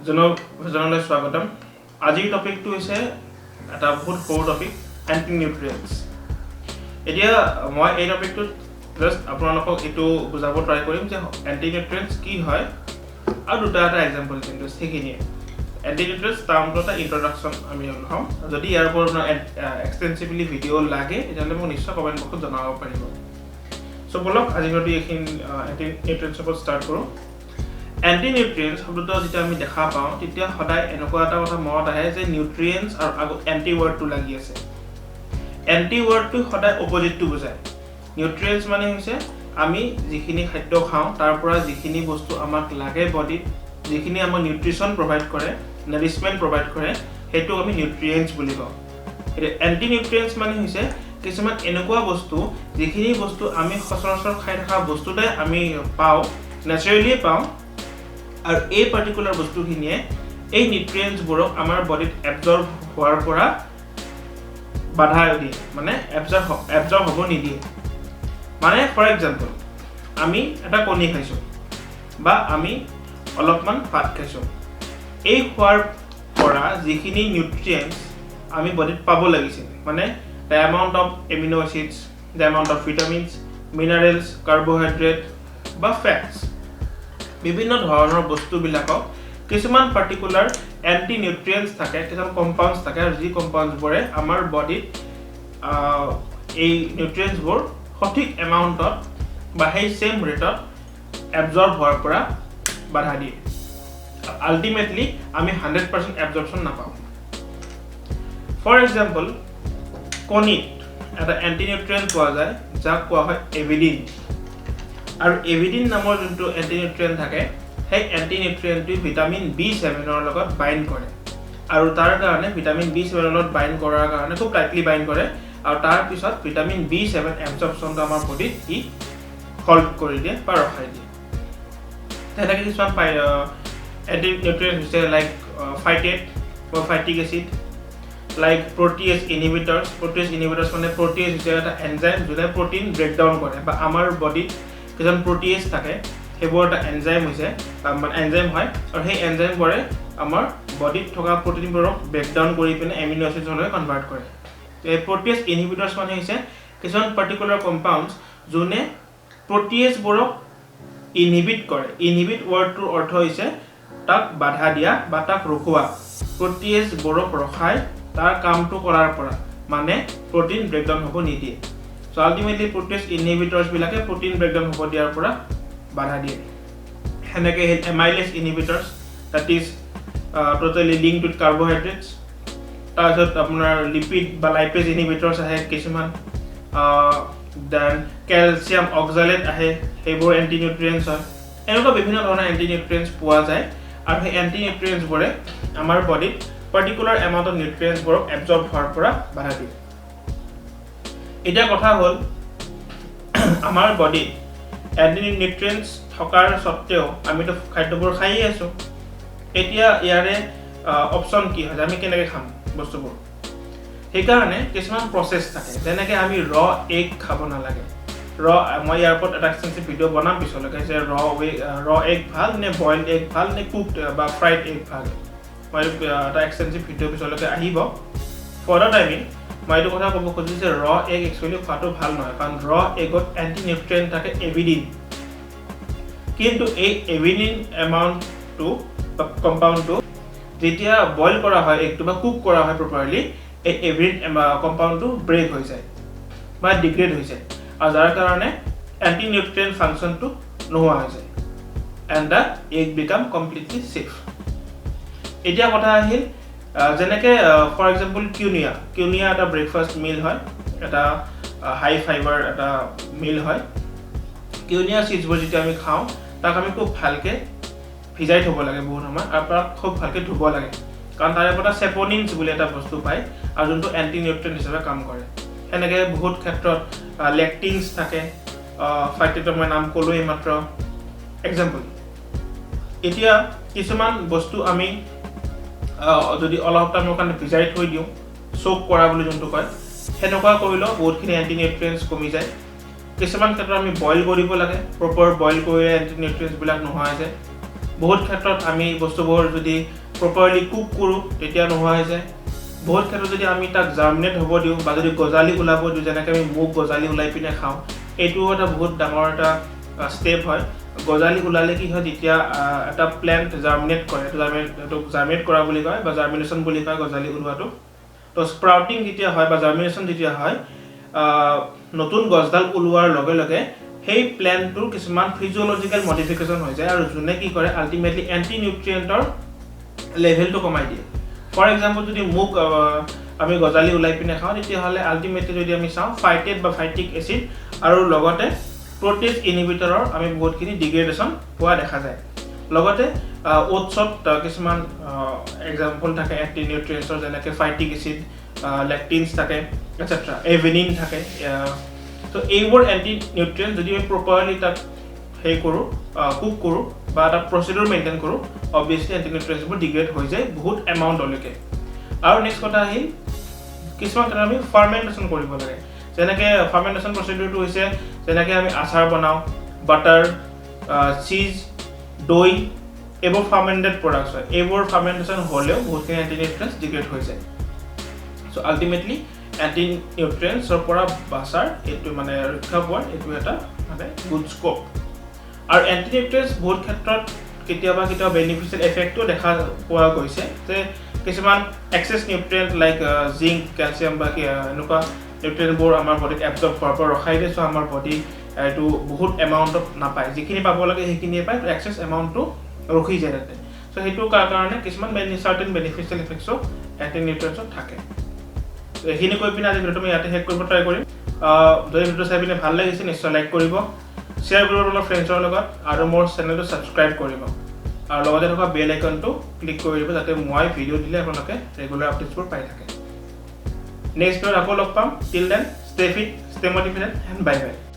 জনলৈ স্বাগতম আজিৰ টপিকটো হৈছে এটা বহুত সৰু টপিক antinutrients এতিয়া মই এই টপিকটো জাস্ট আপোনালোকক এটো বুজাব ট্ৰাই কৰিম যে antinutrients কি হয় আৰু দুটা এক্সাম্পল কিন্তু সেইখিনিয়ে antinutrients টাৰ্মটো এটা ইন্ট্ৰোডাকচন আমি লম যদি ইয়াৰ ওপৰত এক্সটেন্সিভলি ভিডিও লাগে তেতিয়াহ'লে মোক নিশ্চয় কমেন্ট বক্সত জনাব পাৰিব সো বলক আজি আমি এইখিনি antinutrients ওপৰত ষ্টাৰ্ট কৰো antinutrients শব্দটো যেটা আমি দেখা পাওঁ তেতিয়া সদায় এনেকুৱা এটা কথা মনত আহে যে নিউট্ৰিয়েন্টস আৰু আগত এন্টি ওয়াৰ্ডটো লাগি আছে এন্টি ওয়াৰ্ডটো সদায় অপজিটটো বুজায় নিউট্ৰিয়েন্টস মানে হৈছে আমি যিখিনি খাদ্য খাওঁ তাৰ পৰা যিখিনি বস্তু আমাক লাগে বডিত যিখিনি আমাক নিউট্ৰিশন প্ৰভাইড কৰে নাৰিশমেন্ট প্ৰভাইড কৰে হেতু আমি নিউট্ৰিয়েন্টস বুলি কওঁ এ এন্টি নিউট্ৰিয়েন্টস মানে হৈছে কিছুমান এনেকুৱা বস্তু যিখিনি বস্তু আমি সচৰাচৰ খাই থকা বস্তুতে আমি পাওঁ ন্যাচাৰালি পাওঁ আৰু এই পাৰ্টিকুলাৰ বস্তুখিনিয়ে এই নিউট্ৰিয়েন্টস বোৰক আমাৰ বডিত এবজৰ্ব হোৱাৰ পৰা বাধা দিয়ে মানে এবজৰ্ব হ'ব নিদিয়ে মানে ফৰ এক্সাম্পল আমি এটা কণী খাইছো বা আমি অলপমান ভাত খাইছো এই খোৱাৰ পৰা যিখিনি নিউট্ৰিয়েন্টস আমি বডিত পাব লাগিছিল মানে the amount of amino acids the amount of vitamins minerals carbohydrate বা fats বিভিন্ন ধৰণৰ বস্তু বিলাকক কিছুমান পাৰ্টিকুলাৰ এন্টি নিউট্ৰিয়েন্টস থাকে কিছুমান কম্পাউণ্ডস থাকে আৰু যি কম্পাউণ্ডস বোৰে আমাৰ বডিত এই নিউট্ৰিয়েন্টস বোৰ সঠিক এমাউন্টত বা সেই সেম ৰেটত এবজৰ্ব হোৱাৰ পৰা বাধা দিয়ে আলটিমেটলি আমি 100% এবজৰ্পচন নাপাওঁ ফৰ এক্সাম্পল কণীত এটা এন্টি নিউট্ৰিয়েন্ট পোৱা যায় যাক কোৱা হয় এভিডিন আৰু এভিডিন নামৰ যোনটো এন্টি নিউট্ৰিয়েন্ট থাকে সেই এন্টি নিউট্ৰিয়েন্টটো ভিটামিন B7 ৰ লগত বাইন্ড কৰে আৰু তাৰ কাৰণে ভিটামিন B7 ৰ লগত বাইন্ড কৰাৰ কাৰণে খুব টাইটলি বাইন্ড কৰে আৰু তাৰ পিছত ভিটামিন B7 এবজৰ্পচনটো আমাৰ বডিত ই হল্ড কৰি দিয়ে বা ৰখাই দিয়ে তেনেকৈ কিছুমান এন্টি নিউট্ৰিয়েন্ট হৈছে লাইক ফাইটেট বা ফাইটিক এসিড like protease inhibitors মানে protease হৈছে এটা এনজাইম যোনে প্ৰটিন ব্ৰেকডাউন কৰে বা আমাৰ বডিত কিছুমান protease থাকে সেইবোৰ এটা এনজাইম হৈছে মানে এনজাইম হয় আৰু সেই এনজাইম বোৰে আমাৰ বডিত থকা প্ৰটিনবোৰক ব্ৰেকডাউন কৰি পিনে এমিনো এসিডলৈ কনভাৰ্ট কৰে এই protease inhibitors মানে হৈছে কিছুমান পাৰ্টিকুলাৰ কম্পাউণ্ডস যোনে protease বোৰক ইনহিবিট কৰে ইনহিবিট ওয়াৰ্ডটোৰ অৰ্থ হৈছে তাক বাধা দিয়া বা তাক ৰখোৱা protease বোৰক ৰখাই তাৰ কামটো কৰাৰ পৰা মানে প্ৰটিন ব্ৰেকডাউন হ'ব নিদিয়ে সো আলটিমেটলি protease inhibitors বিলাকে প্ৰটিন ব্ৰেকডাউন হ'ব দিয়াৰ পৰা বাধা দিয়ে হেনেকে amylase inhibitors that is totally linked with carbohydrates তাৰপিছত আপোনাৰ লিপিড বা লাইপেজ inhibitors আহে কিছুমান দেন ক্যালসিয়াম অক্সালেট আহে সেইবোৰ এন্টি নিউট্ৰিয়েন্টস হয় এনেকুৱা বিভিন্ন ধৰণৰ এন্টি নিউট্ৰিয়েন্টস পোৱা যায় আৰু সেই এন্টি নিউট্ৰিয়েন্টস বোৰে আমাৰ বডিত particular amount of nutrients বোৰক absorb হোৱাৰ পৰা বাধা দিয়ে এটা কথা হ'ল আমাৰ বডি এন্টি নিউট্ৰিয়েন্টস থকাৰ সত্ত্বেও আমি তো খাদ্যবোৰ খাই আছো এতিয়া ইয়াৰে অপচন কি হয় আমি কেনেকৈ খাম বস্তুবোৰ সেই কাৰণে কিছুমান প্ৰসেস থাকে যেনেকৈ আমি ৰ এগ খাব নালাগে মই ইয়াৰ ওপৰত এটা এক্সটেন্সিভ ভিডিও বনাম পিছলৈকে যে ৰ এগ ভাল নে বইলড এগ ভাল নে কুকড বা ফ্ৰাইড এগ ভাল মই এটা এক্সটেন্সিভ ভিডিও পিছলৈকে আহিব ফৰ দা টাইমিং মই এইটো কথা ক'ব খুজিছো যে ৰ এগ একচুয়ালি খোৱাটো ভাল নহয় কাৰণ ৰ এগত এন্টি নিউট্ৰিয়েন্ট থাকে এভিডিন কিন্তু এই এভিডিন এমাউন্টটো বা কম্পাউণ্ডটো যেতিয়া বইল কৰা হয় একটো বা কুক কৰা হয় প্ৰপাৰলি এই এভিডিন কম্পাউণ্ডটো ব্ৰেক হৈ যায় বা ডিগ্ৰেড হৈ যায় আৰু যাৰ কাৰণে এন্টি নিউট্ৰিয়েন্ট ফাংচনটো নোহোৱা হৈ যায় and the egg became completely safe এতিয়া কথা আহিল যেনেকে ফৰ এক্সাম্পল কিউনিয়া এটা ব্ৰেকফাষ্ট মিল হয় এটা হাই ফাইবাৰ এটা মিল হয় কিউনিয়া সিডছবোৰ যেতিয়া আমি খাওঁ তাক আমি খুব ভালকে ভিজাই থব লাগে বহুত সময় আৰু তাক খুব ভালকে ধুব লাগে কাৰণ তাৰে পৰা সেপনিনছ বুলি এটা বস্তু পায় আৰু যোনটো এন্টি নিউট্ৰিয়েন্ট হিচাপে কাম কৰে এনেকে বহুত ক্ষেত্ৰত লেক্টিনছ থাকে ফাইটেটৰ মই নাম ক'লো এইমাত্ৰ এক্সাম্পল এতিয়া কিছুমান বস্তু আমি যদি অলপ টাইমৰ কাৰণে ভিজাই থৈ দিওঁ সোক কৰা বুলি যোনটো কয় হেনেকুৱা কৰিলে বহুতখিনি এন্টি নিউট্ৰিয়েন্টস কমি যায় কিছুমান ক্ষেত্ৰত আমি বইল কৰিব লাগে প্ৰপাৰ বইল কৰিলে এন্টি নিউট্ৰিয়েন্টস বিলাক নোহোৱা হৈ যায় বহুত ক্ষেত্ৰত আমি বস্তুবোৰ যদি প্ৰপাৰলি কুক কৰোঁ তেতিয়া নোহোৱা হৈ যায় বহুত ক্ষেত্ৰত যদি আমি তাক জাৰ্মিনেট হ'ব দিওঁ বা যদি গজালি ওলাব দিওঁ যেনেকৈ আমি মুগ গজালি ওলাই পিনে খাওঁ এইটোও এটা বহুত ডাঙৰ এটা ষ্টেপ হয় গজালি ওলালে কি হয় যেতিয়া এটা প্লেণ্ট জাৰ্মিনেট কৰে জাৰ্মিনেট কৰা বুলি কয় বা জাৰ্মিনেশ্যন বুলি কয় গজালি ওলোৱাটো তো স্প্ৰাউটিং যেতিয়া হয় বা জাৰ্মিনেশ্যন যেতিয়া হয় নতুন গছডাল ওলোৱাৰ লগে লগে সেই প্লেণ্টটোৰ কিছুমান ফিজিঅলজিকেল মডিফিকেশ্যন হৈ যায় আৰু যোনে কি কৰে আল্টিমেটলি এণ্টি নিউট্ৰিয়েণ্টৰ লেভেলটো কমাই দিয়ে ফৰ এক্সাম্পল যদি মুগ আমি গজালি ওলাই পিনে খাওঁ তেতিয়াহ'লে আল্টিমেটলি যদি আমি চাওঁ ফাইটেট বা ফাইটিক এচিড আৰু লগতে প্ৰটেজ ইনহিবিটৰৰ আমি বহুতখিনি ডিগ্ৰেডেশ্যন পোৱা দেখা যায় লগতে ওটছত কিছুমান এক্সাম্পল থাকে এণ্টি নিউট্ৰিয়েণ্টছৰ যেনেকৈ ফাইটিক এচিড লেক্টিনছ থাকে এটচেট্ৰা এভেনিন থাকে তো এইবোৰ এণ্টি নিউট্ৰিয়েণ্ট যদি আমি প্ৰপাৰলি তাক সেই কৰোঁ কুক কৰোঁ বা এটা প্ৰচিডিউৰ মেইনটেইন কৰোঁ অবভিয়াছলি এণ্টি নিউট্ৰিয়েণ্টছবোৰ ডিগ্ৰেড হৈ যায় বহুত এমাউণ্টলৈকে আৰু নেক্সট কথা আহিল কিছুমান ক্ষেত্ৰত আমি ফাৰ্মেণ্টেশ্যন কৰিব লাগে যেনেকৈ ফাৰ্মেণ্টেশ্যন প্ৰচিডিউৰটো হৈছে যেনেকৈ আমি আচাৰ বনাওঁ বাটাৰ চীজ দৈ এইবোৰ ফাৰ্মেণ্টেড প্ৰডাক্টছ হয় এইবোৰ ফাৰ্মেণ্টেশ্যন হ'লেও বহুতখিনি এণ্টি নিউট্ৰিয়েণ্টছ ডিগ্ৰেড হৈ যায় চ' আল্টিমেটলি এণ্টি নিউট্ৰিয়েণ্টছৰ পৰা বাচাৰ এইটো মানে ৰক্ষা পোৱাৰ এইটো এটা মানে গুড স্ক'প আৰু এণ্টি নিউট্ৰিয়েণ্টছ বহুত ক্ষেত্ৰত কেতিয়াবা বেনিফিচিয়েল এফেক্টো দেখা পোৱা গৈছে যে কিছুমান excess nutrient like zinc calcium বা এনেকুৱা নিউট্ৰিয়েণ্টবোৰ আমাৰ বডিত এবজৰ্ব কৰাৰ পৰা ৰখাই দিয়ে চ' আমাৰ বডি এইটো বহুত এমাউণ্টত নাপায় যিখিনি পাব লাগে সেইখিনিয়ে পায় এক্সেছ এমাউণ্টটো ৰখি যায় তাতে চ' সেইটো কাৰণে কিছুমান চাৰ্টেন বেনিফিচিয়েল এফেক্টছো এণ্টি নিউট্ৰিয়েণ্টছত থাকে এইখিনি কৈ পিনে আজি ভিডিঅ'টো মই ইয়াতে শেষ কৰিব ট্ৰাই কৰিম যদি ভিডিঅ'টো চাই পিনে ভাল লাগিছে নিশ্চয় লাইক কৰিব শ্বেয়াৰ কৰিব অলপ ফ্ৰেণ্ডছৰ লগত আৰু মোৰ চেনেলটো ছাবস্ক্ৰাইব কৰিব আৰু লগতে থকা বেল আইকনটো ক্লিক কৰি দিব যাতে মই ভিডিঅ' দিলে আপোনালোকে ৰেগুলাৰ আপডেটছবোৰ পাই থাকে নেক্সট ভিডিঅ'ত আকৌ লগ পাম till then stay fit stay motivated and bye by